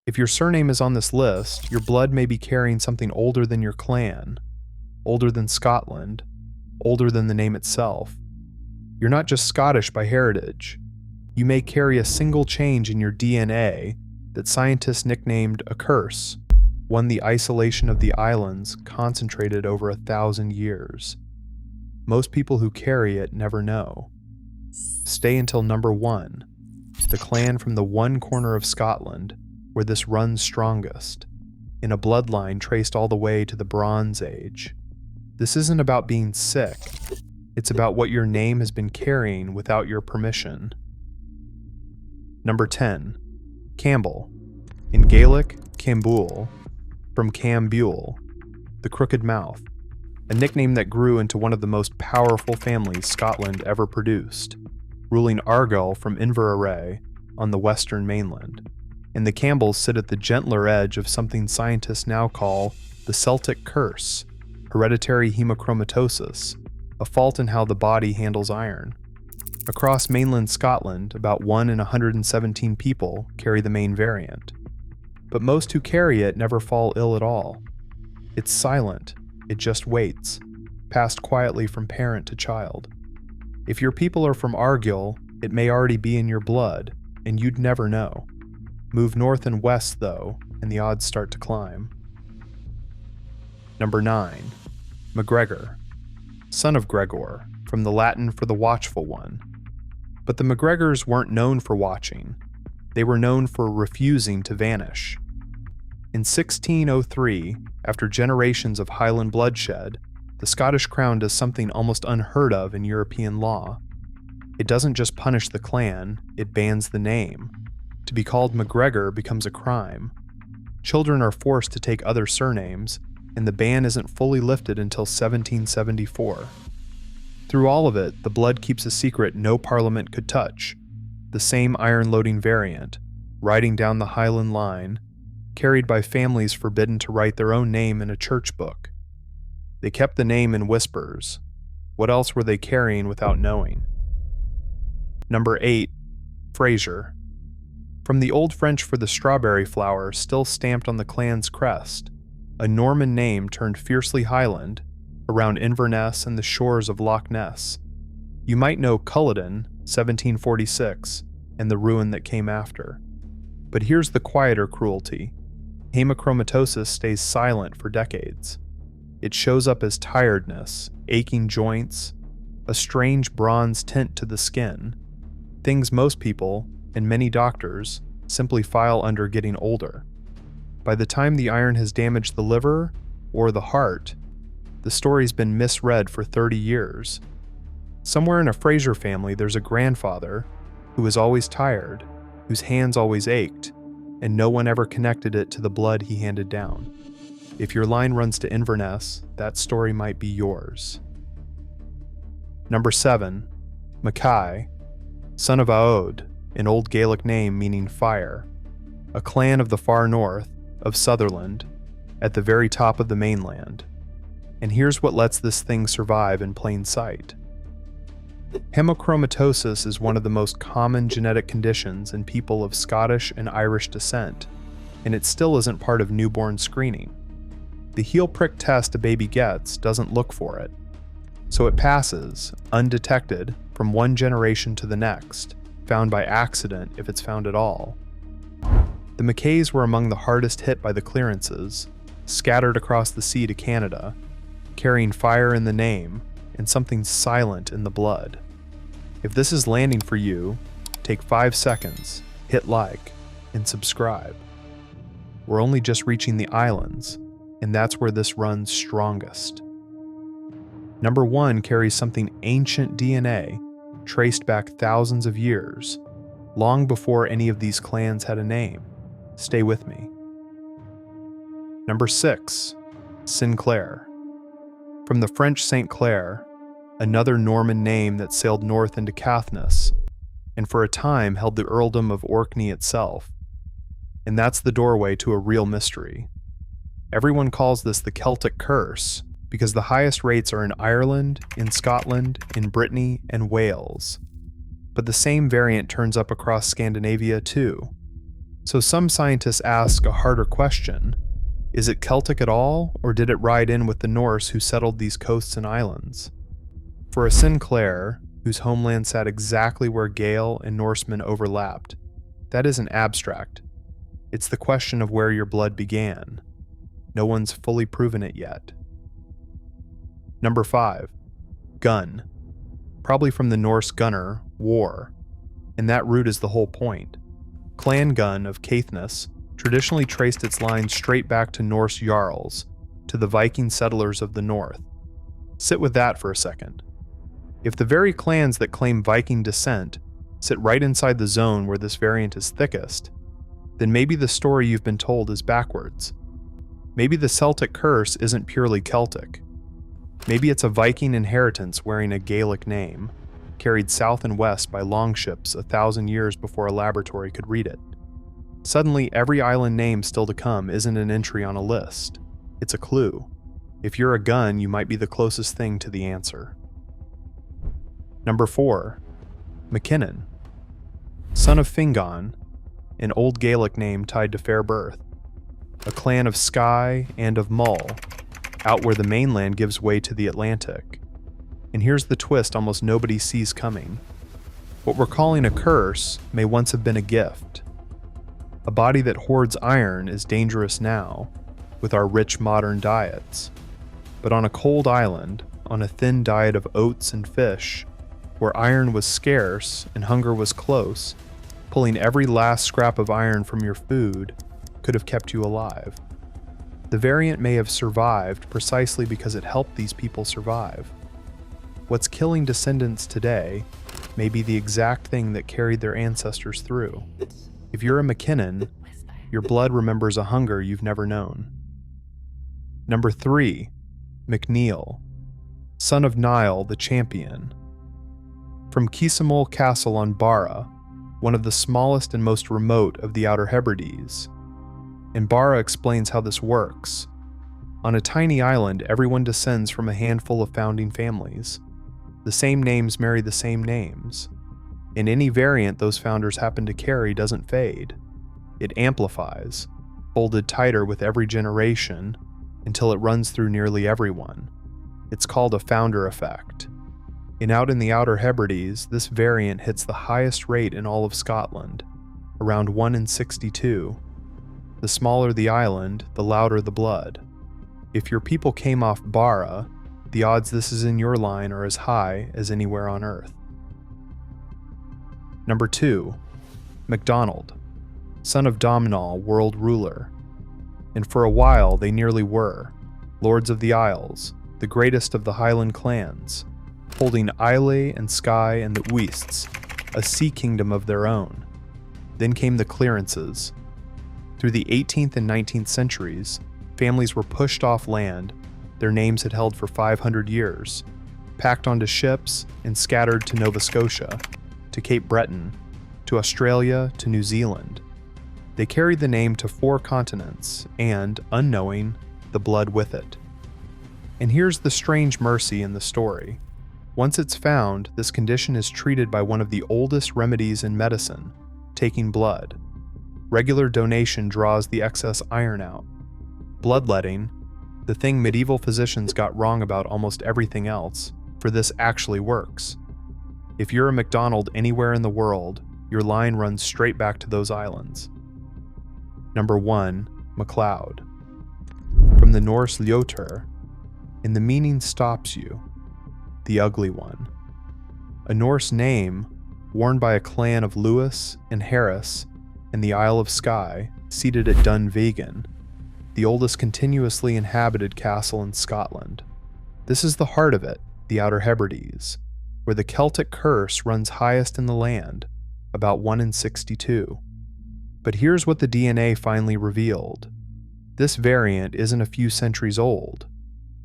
If your surname is on this list, your blood may be carrying something older than your clan, older than Scotland, older than the name itself. You're not just Scottish by heritage. You may carry a single change in your DNA that scientists nicknamed a curse, one the isolation of the islands concentrated over 1,000 years. Most people who carry it never know. Stay until number 1, the clan from the one corner of Scotland where this runs strongest, in a bloodline traced all the way to the Bronze Age. This isn't about being sick, it's about what your name has been carrying without your permission. Number 10. Campbell. In Gaelic, Campbell, from Campbell, the crooked mouth, a nickname that grew into one of the most powerful families Scotland ever produced, ruling Argyll from Inverary on the western mainland. And the Campbells sit at the gentler edge of something scientists now call the Celtic curse, hereditary hemochromatosis, a fault in how the body handles iron. Across mainland Scotland, about 1 in 117 people carry the main variant. But most who carry it never fall ill at all. It's silent, it just waits, passed quietly from parent to child. If your people are from Argyll, it may already be in your blood, and you'd never know. Move north and west, though, and the odds start to climb. Number 9. McGregor. Son of Gregor, from the Latin for the watchful one. But the McGregors weren't known for watching. They were known for refusing to vanish. In 1603, after generations of Highland bloodshed, the Scottish Crown does something almost unheard of in European law. It doesn't just punish the clan, it bans the name. To be called McGregor becomes a crime. Children are forced to take other surnames, and the ban isn't fully lifted until 1774. Through all of it, the blood keeps a secret no parliament could touch. The same iron-loading variant, riding down the Highland line, carried by families forbidden to write their own name in a church book. They kept the name in whispers. What else were they carrying without knowing? Number 8. Fraser. From the Old French for the strawberry flower still stamped on the clan's crest, a Norman name turned fiercely Highland, around Inverness and the shores of Loch Ness. You might know Culloden, 1746, and the ruin that came after. But here's the quieter cruelty. Hemochromatosis stays silent for decades. It shows up as tiredness, aching joints, a strange bronze tint to the skin, things most people, and many doctors, simply file under getting older. By the time the iron has damaged the liver or the heart, the story's been misread for 30 years. Somewhere in a Fraser family, there's a grandfather who was always tired, whose hands always ached, and no one ever connected it to the blood he handed down. If your line runs to Inverness, that story might be yours. Number 7. McKay, son of Aod, an old Gaelic name meaning fire, a clan of the far north, of Sutherland, at the very top of the mainland. And here's what lets this thing survive in plain sight. Hemochromatosis is one of the most common genetic conditions in people of Scottish and Irish descent, and it still isn't part of newborn screening. The heel prick test a baby gets doesn't look for it, so it passes, undetected, from one generation to the next, found by accident if it's found at all. The McKays were among the hardest hit by the clearances, scattered across the sea to Canada, carrying fire in the name and something silent in the blood. If this is landing for you, take 5 seconds, hit like, and subscribe. We're only just reaching the islands, and that's where this runs strongest. Number 1 carries something ancient DNA, traced back thousands of years, long before any of these clans had a name. Stay with me. Number 6. Sinclair. From the French St. Clair, another Norman name that sailed north into Caithness, and for a time held the earldom of Orkney itself. And that's the doorway to a real mystery. Everyone calls this the Celtic curse, because the highest rates are in Ireland, in Scotland, in Brittany, and Wales. But the same variant turns up across Scandinavia too. So some scientists ask a harder question. Is it Celtic at all, or did it ride in with the Norse who settled these coasts and islands? For a Sinclair, whose homeland sat exactly where Gael and Norsemen overlapped, that isn't abstract. It's the question of where your blood began. No one's fully proven it yet. Number 5. Gunn. Probably from the Norse gunner, war. And that root is the whole point. Clan Gunn of Caithness traditionally traced its line straight back to Norse jarls, to the Viking settlers of the north. Sit with that for a second. If the very clans that claim Viking descent sit right inside the zone where this variant is thickest, then maybe the story you've been told is backwards. Maybe the Celtic curse isn't purely Celtic. Maybe it's a Viking inheritance wearing a Gaelic name, carried south and west by longships 1,000 years before a laboratory could read it. Suddenly, every island name still to come isn't an entry on a list. It's a clue. If you're a Gunn, you might be the closest thing to the answer. Number 4. McKinnon. Son of Fingon, an old Gaelic name tied to fair birth. A clan of Skye and of Mull, out where the mainland gives way to the Atlantic. And here's the twist almost nobody sees coming. What we're calling a curse may once have been a gift. A body that hoards iron is dangerous now, with our rich modern diets. But on a cold island, on a thin diet of oats and fish, where iron was scarce and hunger was close, pulling every last scrap of iron from your food could have kept you alive. The variant may have survived precisely because it helped these people survive. What's killing descendants today may be the exact thing that carried their ancestors through. If you're a McKinnon, your blood remembers a hunger you've never known. Number 3. MacNeel, son of Niall the Champion. From Kisamul Castle on Barra, one of the smallest and most remote of the Outer Hebrides. And Barra explains how this works. On a tiny island, everyone descends from a handful of founding families. The same names marry the same names. And any variant those founders happen to carry doesn't fade. It amplifies, folded tighter with every generation, until it runs through nearly everyone. It's called a founder effect. And out in the Outer Hebrides, this variant hits the highest rate in all of Scotland, around 1 in 62. The smaller the island, the louder the blood. If your people came off Barra, the odds this is in your line are as high as anywhere on Earth. Number 2. MacDonald, son of Domhnall, world ruler. And for a while they nearly were, lords of the Isles, the greatest of the Highland clans, holding Islay and Skye and the Uists, a sea kingdom of their own. Then came the clearances. Through the 18th and 19th centuries, families were pushed off land their names had held for 500 years, packed onto ships and scattered to Nova Scotia, to Cape Breton, to Australia, to New Zealand. They carried the name to 4 continents and, unknowing, the blood with it. And here's the strange mercy in the story. Once it's found, this condition is treated by one of the oldest remedies in medicine, taking blood. Regular donation draws the excess iron out. Bloodletting, the thing medieval physicians got wrong about almost everything else, for this actually works. If you're a MacDonald anywhere in the world, your line runs straight back to those islands. Number 1. Macleod. From the Norse ljótur, and the meaning stops you, the ugly one. A Norse name worn by a clan of Lewis and Harris in the Isle of Skye, seated at Gunn and Viking, the oldest continuously inhabited castle in Scotland. This is the heart of it, the Outer Hebrides, where the Celtic curse runs highest in the land, about 1 in 62. But here's what the DNA finally revealed. This variant isn't a few centuries old.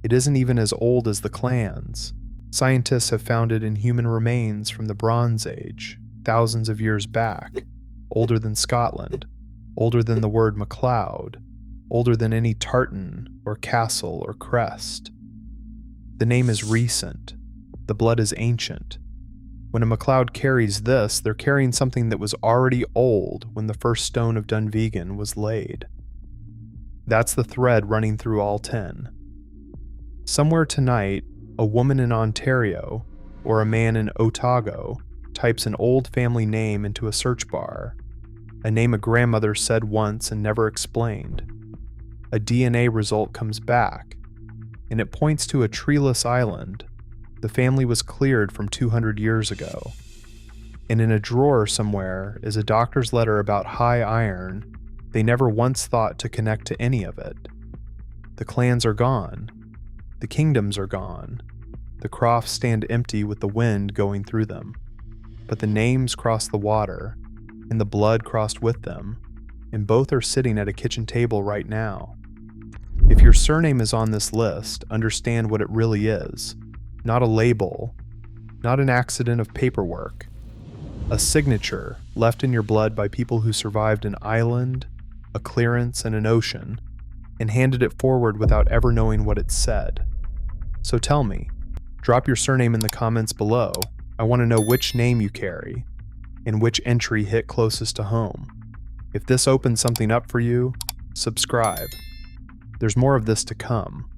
It isn't even as old as the clans. Scientists have found it in human remains from the Bronze Age, thousands of years back, older than Scotland, older than the word MacLeod, older than any tartan or castle or crest. The name is recent. The blood is ancient. When a MacLeod carries this, they're carrying something that was already old when the first stone of Dunvegan was laid. That's the thread running through all 10. Somewhere tonight, a woman in Ontario or a man in Otago types an old family name into a search bar, a name a grandmother said once and never explained. A DNA result comes back, and it points to a treeless island the family was cleared from 200 years ago. And in a drawer somewhere is a doctor's letter about high iron they never once thought to connect to any of it. The clans are gone. The kingdoms are gone. The crofts stand empty with the wind going through them. But the names cross the water, and the blood crossed with them, and both are sitting at a kitchen table right now. If your surname is on this list, understand what it really is. Not a label, not an accident of paperwork. A signature left in your blood by people who survived an island, a clearance, and an ocean, and handed it forward without ever knowing what it said. So tell me, drop your surname in the comments below. I want to know which name you carry, and which entry hit closest to home. If this opens something up for you, subscribe. There's more of this to come.